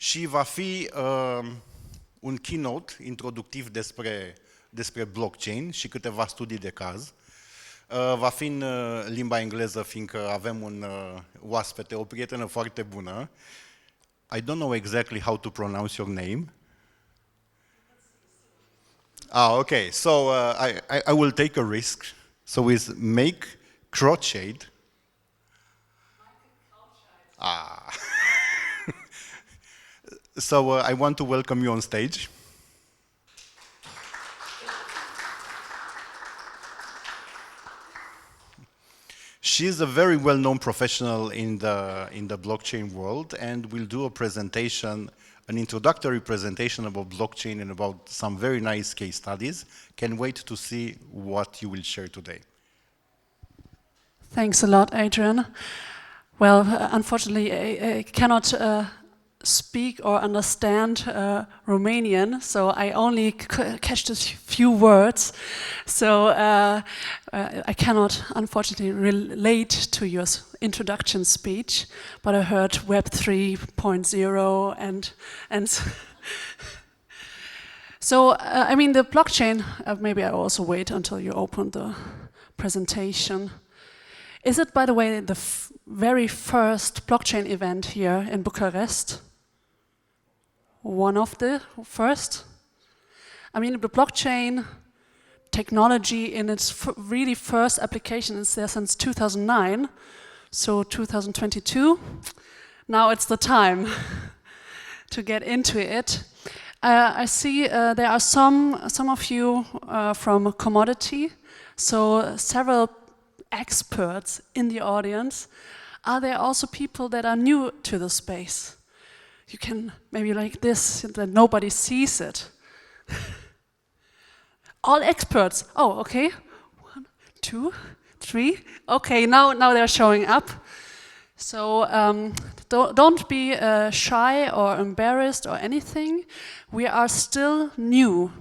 și va fi un keynote introductiv despre blockchain și câteva studii de caz. Va fi în limba engleză, fiindcă avem un oaspete, o prietenă foarte bună. I don't know exactly how to pronounce your name. Okay. So I will take a risk. So it's Meike Krautscheid. So I want to welcome you on stage. She is a very well-known professional in the blockchain world, and will do a presentation, an introductory presentation about blockchain and about some very nice case studies. Can't wait to see what you will share today. Thanks a lot, Adrian. Well, unfortunately, I cannot speak or understand Romanian, so I only catch a few words. So I cannot, unfortunately, relate to your introduction speech, but I heard Web 3.0 and so, I mean, the blockchain, maybe I also wait until you open the presentation. Is it, by the way, the very first blockchain event here in Bucharest? One of the first? I mean, the blockchain technology in its really first application is there since 2009, so 2022. Now it's the time to get into it. I see there are some of you from commodity, so several experts in the audience. Are there also people that are new to the space? You can maybe like this, that nobody sees it. All experts. Oh, okay. 1, 2, 3. Okay, now they're showing up. So don't be shy or embarrassed or anything. We are still new.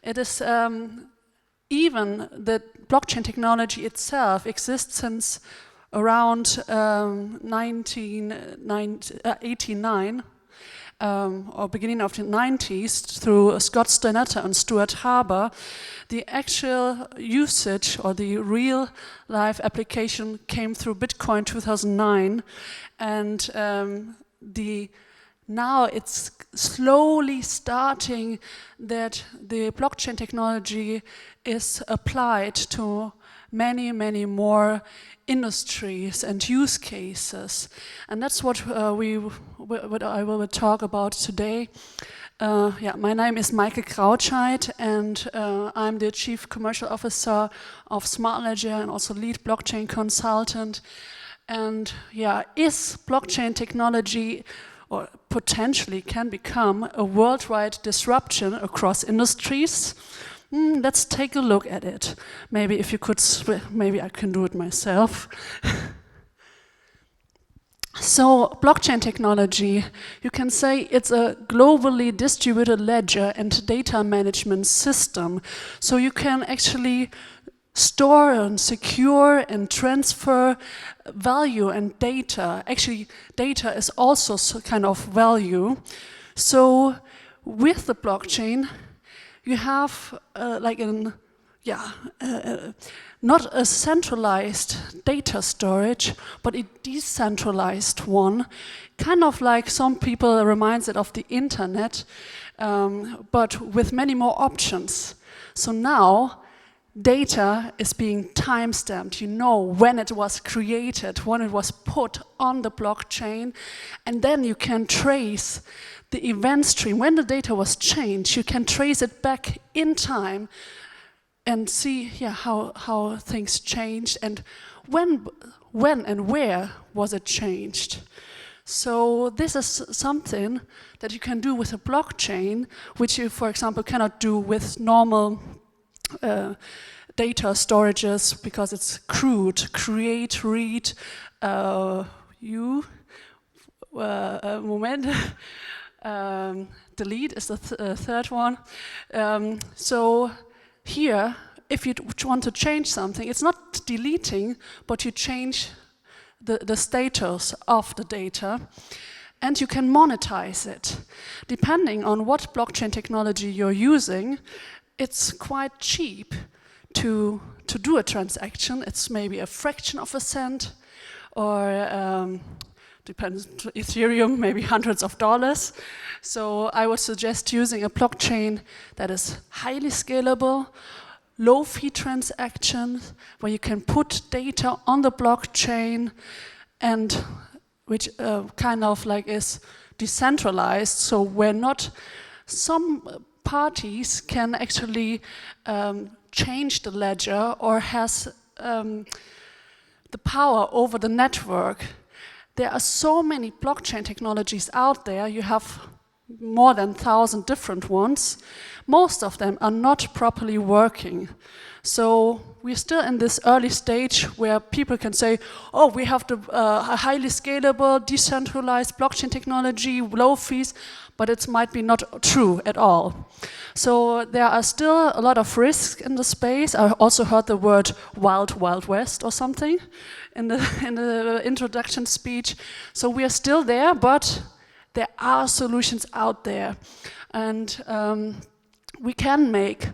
It is even the blockchain technology itself exists since around 1989 or beginning of the 90s through Scott Steiner and Stuart Haber. The actual usage or the real life application came through Bitcoin 2009, and now it's slowly starting that the blockchain technology is applied to many, many more industries and use cases. And that's what I will talk about today. My name is Meike Krautscheid, and I'm the Chief Commercial Officer of Smart Ledger and also lead blockchain consultant. And is blockchain technology or potentially can become a worldwide disruption across industries? Let's take a look at it. Maybe if you could, maybe I can do it myself. So, blockchain technology, you can say it's a globally distributed ledger and data management system. So you can actually store and secure and transfer value and data. Actually, data is also kind of value. So with the blockchain, you have not a centralized data storage, but a decentralized one, kind of like some people reminds it of the internet, but with many more options. So now, data is being time-stamped. You know when it was created, when it was put on the blockchain, and then you can trace the event stream. When the data was changed, you can trace it back in time and see how things changed and when and where was it changed. So this is something that you can do with a blockchain, which you, for example, cannot do with normal data storages because it's crude. Create, read, delete is the third one. So here, if you want to change something, it's not deleting, but you change the status of the data. and you can monetize it. Depending on what blockchain technology you're using, it's quite cheap to do a transaction. It's maybe a fraction of a cent, or depends to Ethereum, maybe hundreds of dollars. So I would suggest using a blockchain that is highly scalable, low fee transactions, where you can put data on the blockchain, and which kind of like is decentralized, so where not some parties can actually change the ledger or has the power over the network. There are so many blockchain technologies out there. You have more than 1,000 different ones. Most of them are not properly working. So we're still in this early stage where people can say, oh, we have a highly scalable, decentralized blockchain technology, low fees, but it might be not true at all. So there are still a lot of risks in the space. I also heard the word wild, wild west or something in the introduction speech. So we are still there, but there are solutions out there. And we can make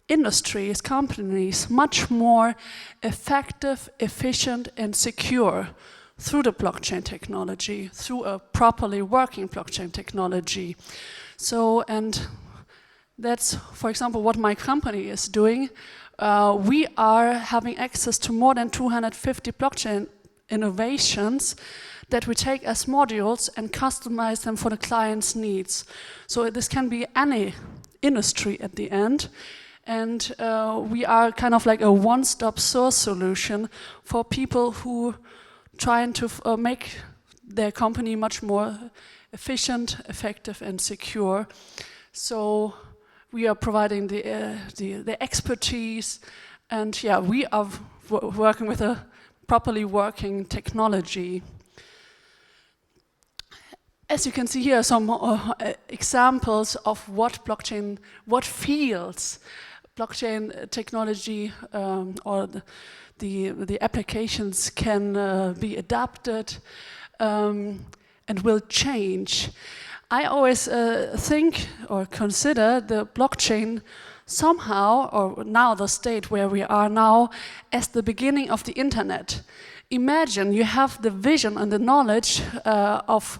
industries, companies, much more effective, efficient, and secure through the blockchain technology, through a properly working blockchain technology. So, and that's, for example, what my company is doing. We are having access to more than 250 blockchain innovations that we take as modules and customize them for the client's needs. So this can be any industry at the end. And we are kind of like a one-stop source solution for people who trying to make their company much more efficient, effective, and secure. So we are providing the expertise, and yeah, we are working with a properly working technology. As you can see here, some examples of what fields blockchain technology or the applications can be adapted and will change. I always think or consider the blockchain somehow, or now the state where we are now, as the beginning of the internet. Imagine you have the vision and the knowledge of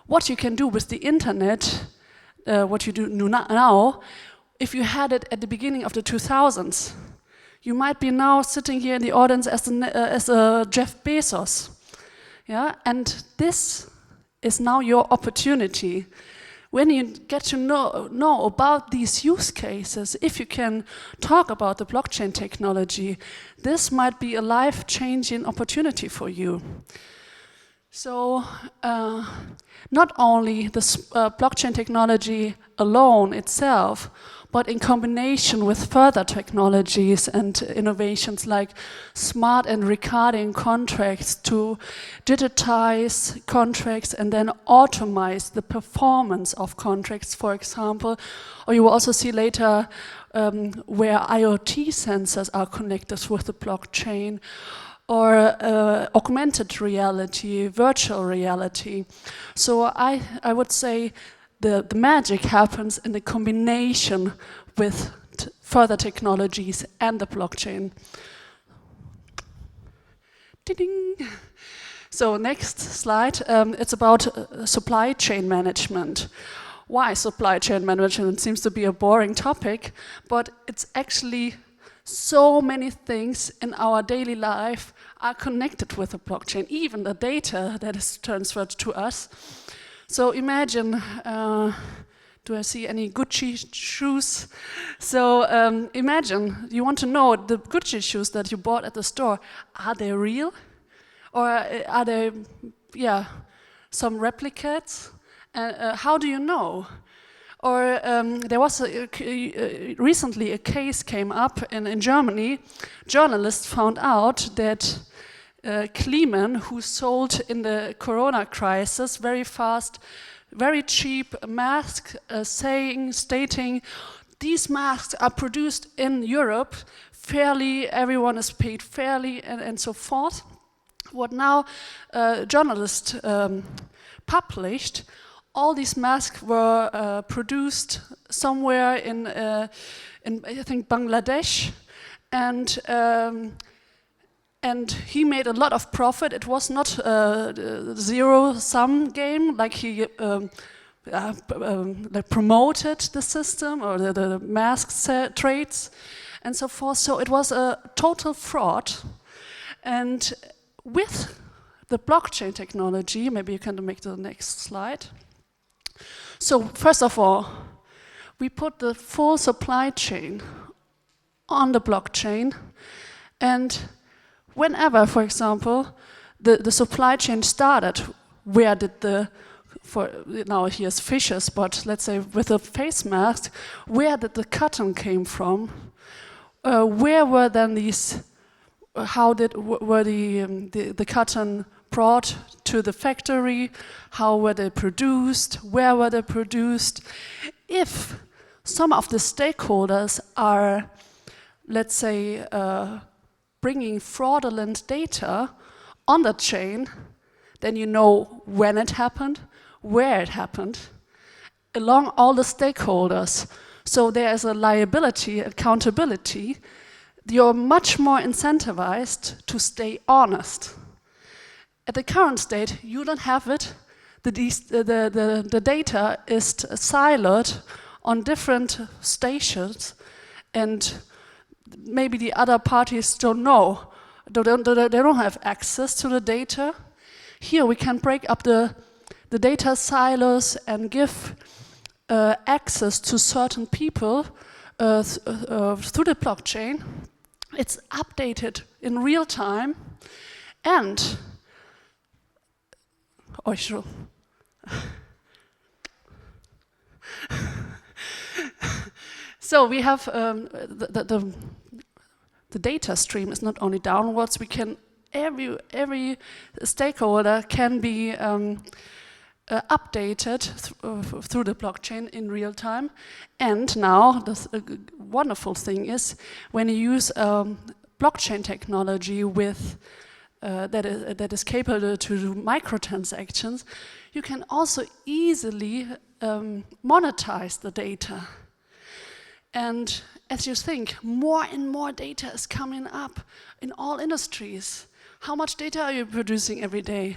what you can do with the internet, what you do now, if you had it at the beginning of the 2000s. You might be now sitting here in the audience as Jeff Bezos. Yeah? And this is now your opportunity. When you get to know about these use cases, if you can talk about the blockchain technology, this might be a life-changing opportunity for you. So not only the blockchain technology alone itself, but in combination with further technologies and innovations like smart and recording contracts to digitize contracts and then automate the performance of contracts, for example. Or you will also see later where IoT sensors are connected with the blockchain, or augmented reality, virtual reality. So I would say the magic happens in the combination with further technologies and the blockchain. Ding. So next slide, it's about supply chain management. Why supply chain management? It seems to be a boring topic, but it's actually so many things in our daily life are connected with the blockchain, even the data that is transferred to us. So imagine, do I see any Gucci shoes? So imagine you want to know the Gucci shoes that you bought at the store, are they real? Or are they, some replicates? How do you know? Or there was recently a case came up in Germany. Journalists found out that Kleeman, who sold in the Corona crisis very fast, very cheap masks, stating these masks are produced in Europe fairly, everyone is paid fairly, and so forth. What now journalists published, all these masks were produced somewhere in I think Bangladesh, and he made a lot of profit. It was not a zero-sum game like he like promoted the system or the mask trades and so forth. So it was a total fraud. And with the blockchain technology, maybe you can make the next slide. So first of all, we put the full supply chain on the blockchain, and whenever, for example, the supply chain started, where did now here's fishes, but let's say with the face mask, where did the cotton came from? Where were then these? Were the cotton brought to the factory? How were they produced? Where were they produced? If some of the stakeholders are, let's say, bringing fraudulent data on the chain, then you know when it happened, where it happened, along all the stakeholders. So there is a liability, accountability. You're much more incentivized to stay honest. At the current state, you don't have it. The data is siloed on different stations, and maybe the other parties don't know. They don't have access to the data. Here we can break up the data silos and give access to certain people through the blockchain. It's updated in real time, and so we have the data stream is not only downwards. We can every stakeholder can be updated through the blockchain in real time. And now the wonderful thing is when you use blockchain technology with that is capable to do microtransactions, you can also easily monetize the data. And as you think, more and more data is coming up in all industries. How much data are you producing every day?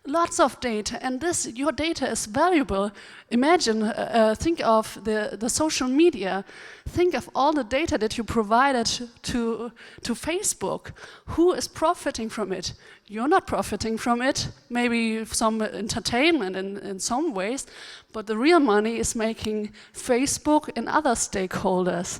Lots of data, and your data is valuable. Imagine, think of the social media. Think of all the data that you provided to Facebook. Who is profiting from it? You're not profiting from it. Maybe some entertainment in some ways, but the real money is making Facebook and other stakeholders.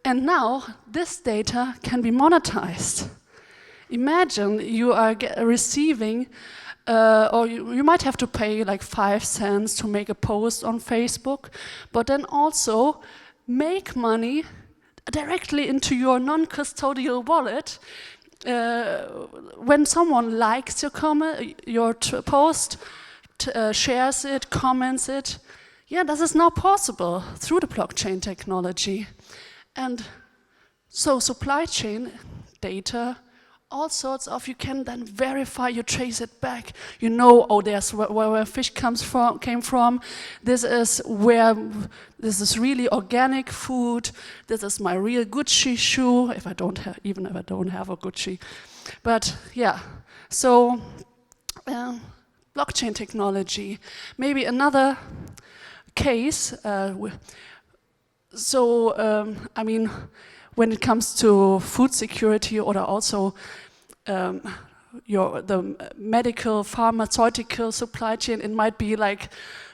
And now this data can be monetized. Imagine you are receiving or you might have to pay like 5 cents to make a post on Facebook, but then also make money directly into your non-custodial wallet when someone likes your post, shares it, comments it. Yeah, this is now possible through the blockchain technology. And so supply chain data, all sorts of, you can then verify, you trace it back. You know, oh, there's where fish came from. This is really organic food. This is my real Gucci shoe, if I don't have a Gucci. But yeah, so blockchain technology. Maybe another case. I mean, when it comes to food security or also the medical, pharmaceutical supply chain, it might be like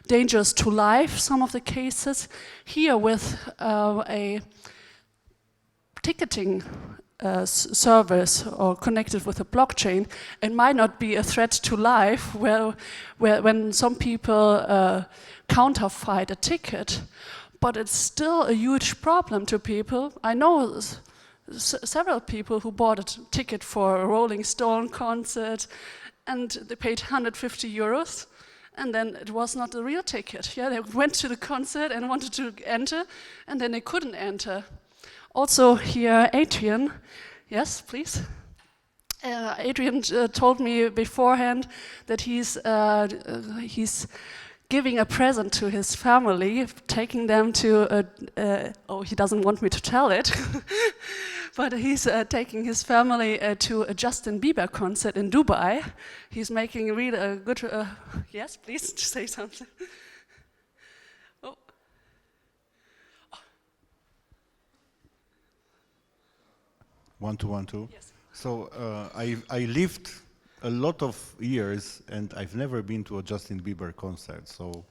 dangerous to life, some of the cases. Here with a ticketing service or connected with a blockchain, it might not be a threat to life when some people counterfeit a ticket, but it's still a huge problem to people. I know several people who bought a ticket for a Rolling Stone concert and they paid 150 euros and then it was not a real ticket. Yeah, they went to the concert and wanted to enter and then they couldn't enter. Also here, Adrian, yes, please. Adrian told me beforehand that he's giving a present to his family, taking them to he doesn't want me to tell it, but he's taking his family to a Justin Bieber concert in Dubai. He's making really a good, yes, please say something. Oh. 1 2 1 2. Yes. So I lived a lot of years and I've never been to a Justin Bieber concert. So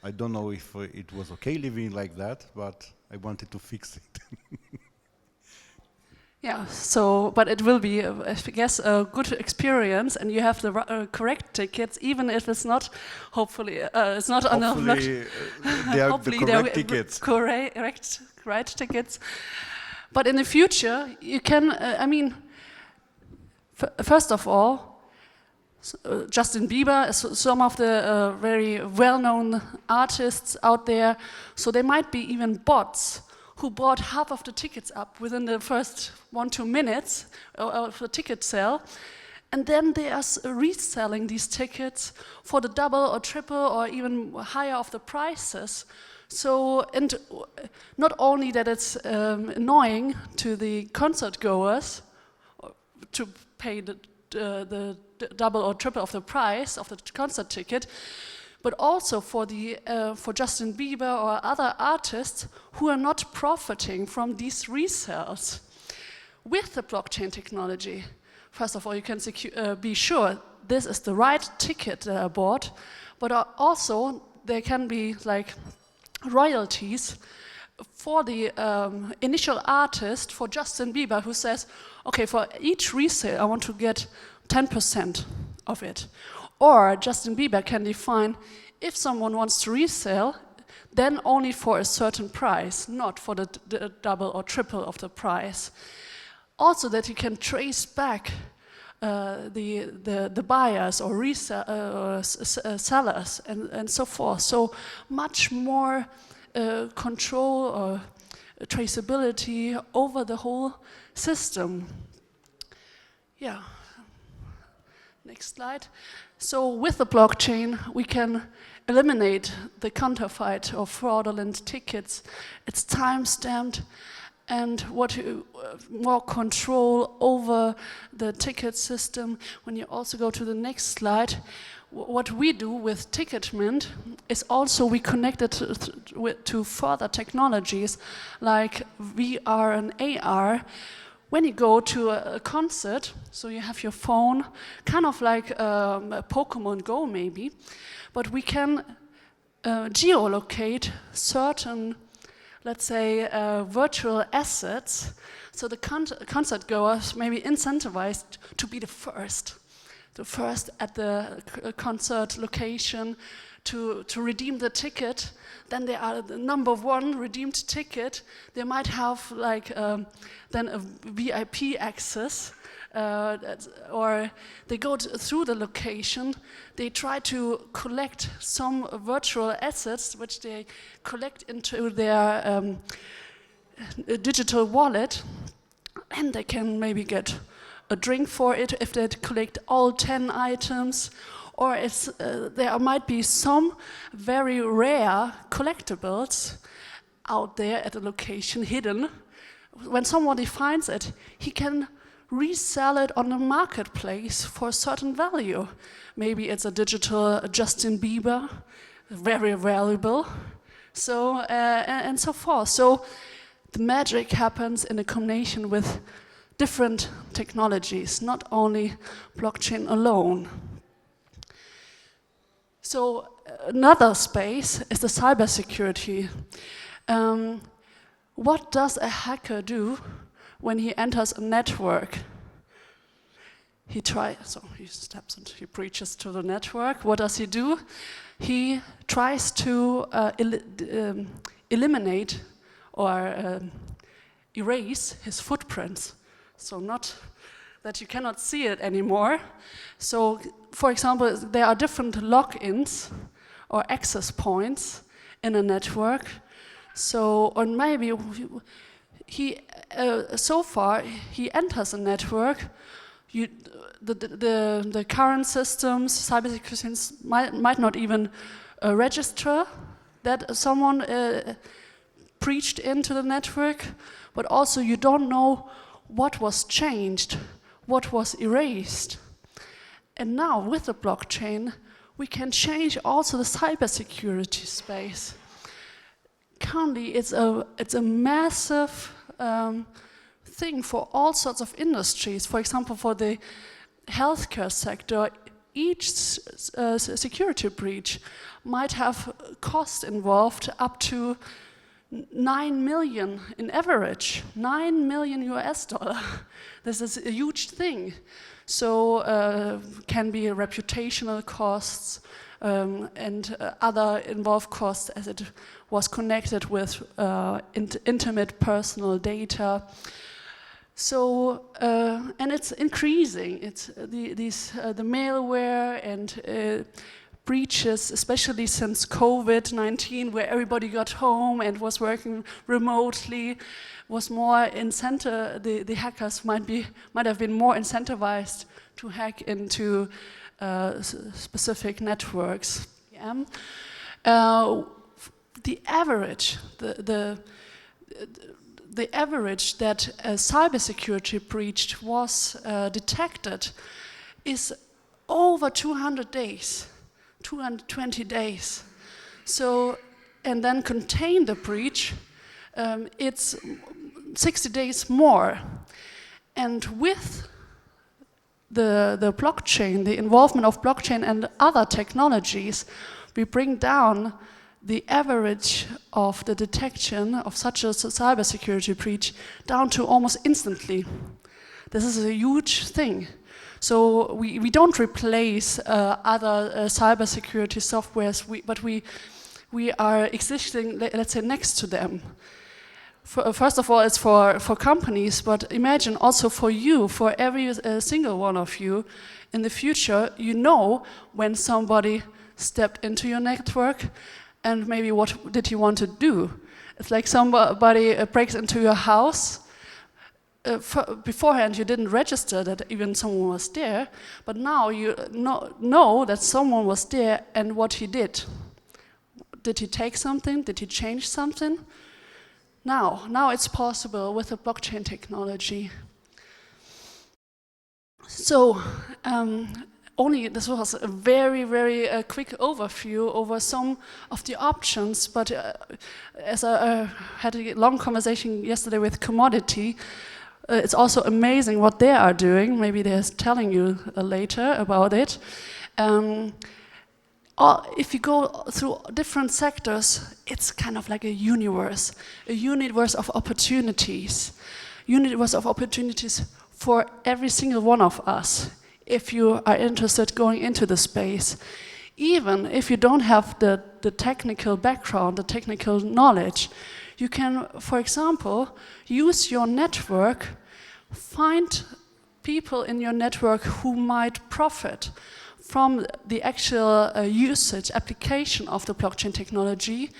I don't know if it was okay living like that, but I wanted to fix it. Yeah, so, but it will be, I guess, a good experience, and you have the correct tickets, even if it's not, hopefully, it's not on Hopefully they are hopefully the correct tickets. Correct right tickets. But in the future, you can, I mean, first of all, Justin Bieber, some of the very well-known artists out there, so there might be even bots who bought half of the tickets up within the first 1-2 minutes of the ticket sale, and then they are reselling these tickets for the double or triple or even higher of the prices. So, and not only that it's annoying to the concert goers to pay the double or triple of the price of the concert ticket, but also for Justin Bieber or other artists who are not profiting from these resales. With the blockchain technology, first of all, you can be sure this is the right ticket that I bought, but also there can be like royalties for the initial artist, for Justin Bieber, who says, okay, for each resale I want to get 10% of it. Or Justin Bieber can define, if someone wants to resell, then only for a certain price, not for the double or triple of the price. Also that he can trace back the buyers or sellers and so forth. So much more control or traceability over the whole system. Yeah. Next slide. So with the blockchain, we can eliminate the counterfeit or fraudulent tickets. It's time-stamped, and more control over the ticket system. When you also go to the next slide, what we do with Ticketmint is also we connect it to further technologies like VR and AR. When you go to a concert, so you have your phone, kind of like Pokemon Go maybe, but we can geolocate certain, let's say, virtual assets, so the concert goers may be incentivized to be the first at the concert location, to redeem the ticket. Then they are the number one redeemed ticket. They might have like then a VIP access, or they go through the location. They try to collect some virtual assets, which they collect into their digital wallet, and they can maybe get a drink for it if they collect all 10 items. Or there might be some very rare collectibles out there at a location hidden. When somebody finds it, he can resell it on the marketplace for a certain value. Maybe it's a digital Justin Bieber, very valuable, so and so forth. So the magic happens in a combination with different technologies, not only blockchain alone. So another space is the cybersecurity. What does a hacker do when he enters a network? He steps and he breaches to the network. What does he do? He tries to eliminate or erase his footprints. So not that you cannot see it anymore. So, for example, there are different logins or access points in a network. So, or maybe he, so far, he enters a network the current systems, cybersecurity systems, might not even register that someone breached into the network, but also you don't know what was changed, what was erased. And now with the blockchain, we can change also the cybersecurity space. Currently, it's a massive thing for all sorts of industries. For example, for the healthcare sector, each security breach might have cost involved up to 9 million in average, 9 million US dollar. This is a huge thing. So can be reputational costs and other involved costs as it was connected with intimate personal data. So and it's increasing. It's the malware and breaches, especially since COVID-19, where everybody got home and was working remotely, was more incentive. The hackers might have been more incentivized to hack into specific networks. Yeah. The average that a cybersecurity breach was detected is over 200 days. 220 days. So, and then contain the breach, it's 60 days more. And with the blockchain, the involvement of blockchain and other technologies, we bring down the average of the detection of such a cybersecurity breach down to almost instantly. This is a huge thing. So we don't replace other cybersecurity softwares, but we are existing, let's say, next to them. First of all, it's for companies, but imagine also for you, for every single one of you, in the future, you know when somebody stepped into your network and maybe what did he want to do. It's like somebody breaks into your house. Beforehand, you didn't register that even someone was there, but now you know that someone was there and what he did. Did he take something? Did he change something? Now it's possible with the blockchain technology. So, this was a very, very quick overview over some of the options, but as I had a long conversation yesterday with Commodity, it's also amazing what they are doing. Maybe they're telling you later about it. If you go through different sectors, it's kind of like a universe of opportunities. Universe of opportunities for every single one of us, if you are interested going into the space. Even if you don't have the technical background, the technical knowledge, you can, for example, use your network, find people in your network who might profit from the actual usage, application of the blockchain technology,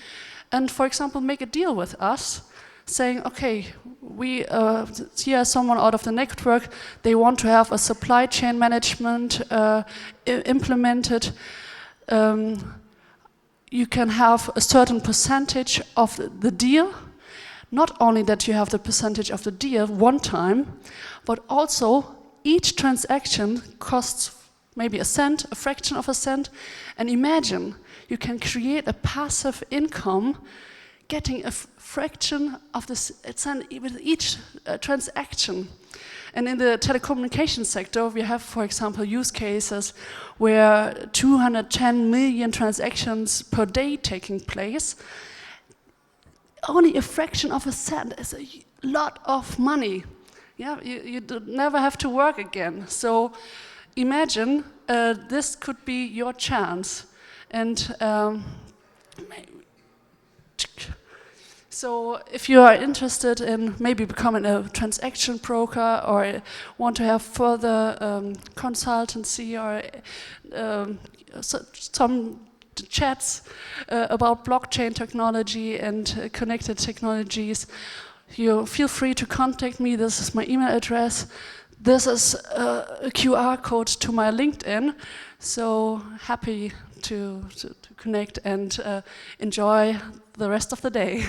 and, for example, make a deal with us, saying, okay, we see someone out of the network, they want to have a supply chain management implemented. You can have a certain percentage of the deal. Not only that you have the percentage of the deal one time, but also each transaction costs maybe a cent, a fraction of a cent. And imagine you can create a passive income getting a fraction of the cent with each transaction. And in the telecommunications sector, we have, for example, use cases where 210 million transactions per day taking place. Only a fraction of a cent is a lot of money. Yeah, you never have to work again. So imagine this could be your chance. And so if you are interested in maybe becoming a transaction broker or want to have further consultancy or some chats about blockchain technology and connected technologies, you feel free to contact me. This is my email address. this is a QR code to my LinkedIn, so happy to connect and enjoy the rest of the day.